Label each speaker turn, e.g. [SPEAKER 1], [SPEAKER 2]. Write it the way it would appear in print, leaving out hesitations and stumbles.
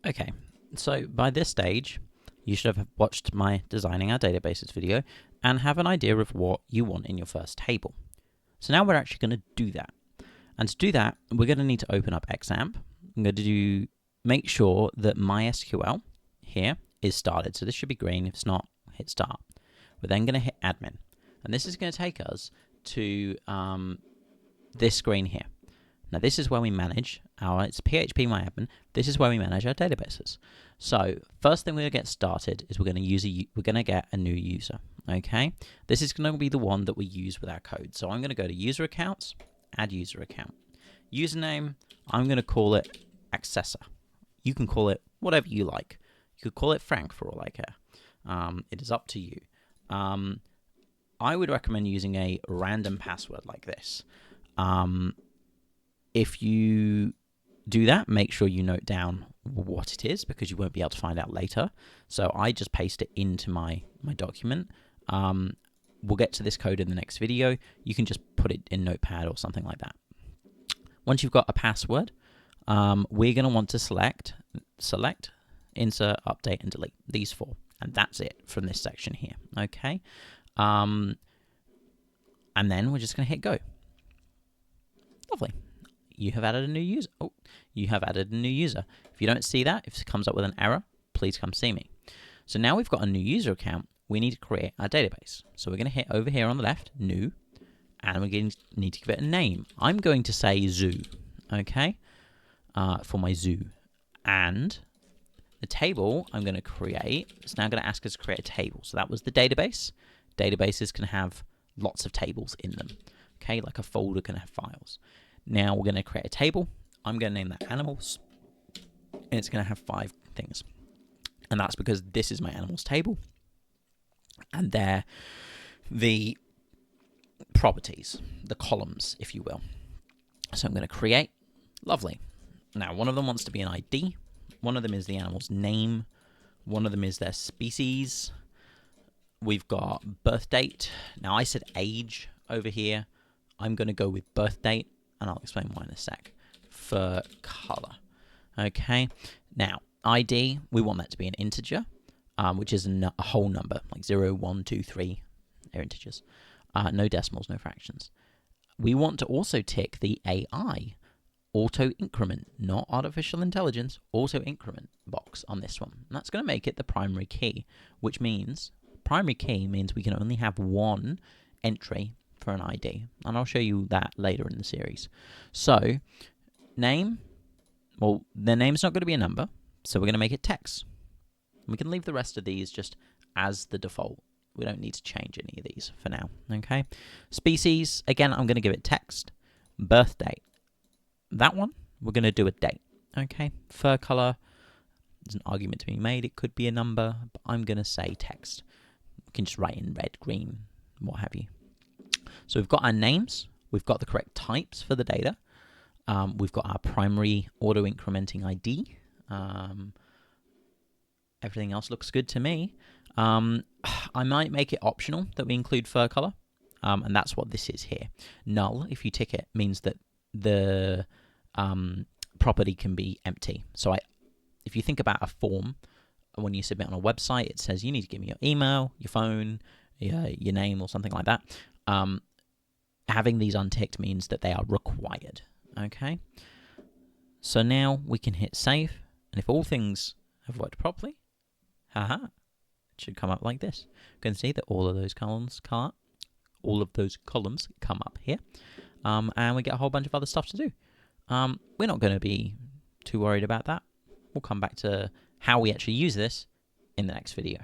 [SPEAKER 1] Okay, so by this stage, you should have watched my Designing Our Databases video and have an idea of what you want in your first table. So now we're actually going to do that. And to do that, we're going to need to open up XAMPP. I'm going to make sure that MySQL here is started. So this should be green. If it's not, hit start. We're then going to hit admin. And this is going to take us to this screen here. Now this is where we manage it's PHP MyAdmin. This is where we manage our databases. So first thing we're going to get started is we're going to get a new user. Okay, this is going to be the one that we use with our code. So I'm going to go to user accounts, add user account, username. I'm going to call it Accessor. You can call it whatever you like. You could call it Frank for all I care. It is up to you. I would recommend using a random password like this. If you do that, make sure you note down what it is because you won't be able to find out later. So I just paste it into my document. We'll get to this code in the next video. You can just put it in Notepad or something like that. Once you've got a password, we're going to want to select, insert, update, and delete, these four. And that's it from this section here, okay? And then we're just going to hit go. Lovely. You have added a new user. Oh, you have added a new user. If you don't see that, if it comes up with an error, please come see me. So now we've got a new user account, we need to create our database. So we're going to hit over here on the left, new, and we're going to need to give it a name. I'm going to say zoo, okay, for my zoo. And the table I'm going to create, it's now going to ask us to create a table. So that was the database. Databases can have lots of tables in them, okay, like a folder can have files. Now we're going to create a table. I'm going to name that animals, and it's going to have 5 things. And that's because this is my animals table, and they're the properties, the columns, if you will. So I'm going to create. Lovely. Now, one of them wants to be an ID. One of them is the animal's name. One of them is their species. We've got birth date. Now, I said age over here. I'm going to go with birth date, and I'll explain why in a sec. For color. Okay. Now, ID, we want that to be an integer, which is a whole number, like 0, 1, 2, 3. They're integers. No decimals, no fractions. We want to also tick the AI, auto increment, not artificial intelligence, auto increment box on this one. And that's going to make it the primary key, which means primary key means we can only have one entry for an ID. And I'll show you that later in the series. So, name, well, their name's not going to be a number, so we're going to make it text. We can leave the rest of these just as the default. We don't need to change any of these for now, okay? Species, again, I'm going to give it text. Birth date, that one, we're going to do a date, okay? Fur color, there's an argument to be made. It could be a number, but I'm going to say text. We can just write in red, green, what have you. So we've got our names. We've got the correct types for the data. We've got our primary auto-incrementing ID. Everything else looks good to me. I might make it optional that we include fur color, and that's what this is here. Null, if you tick it, means that the property can be empty. So if you think about a form, when you submit on a website, it says you need to give me your email, your phone, your name, or something like that. Having these unticked means that they are required. Okay. So now we can hit save, and if all things have worked properly, it should come up like this. You can see that all of those columns come up. All of those columns come up here, and we get a whole bunch of other stuff to do. We're not going to be too worried about that. We'll come back to how we actually use this in the next video.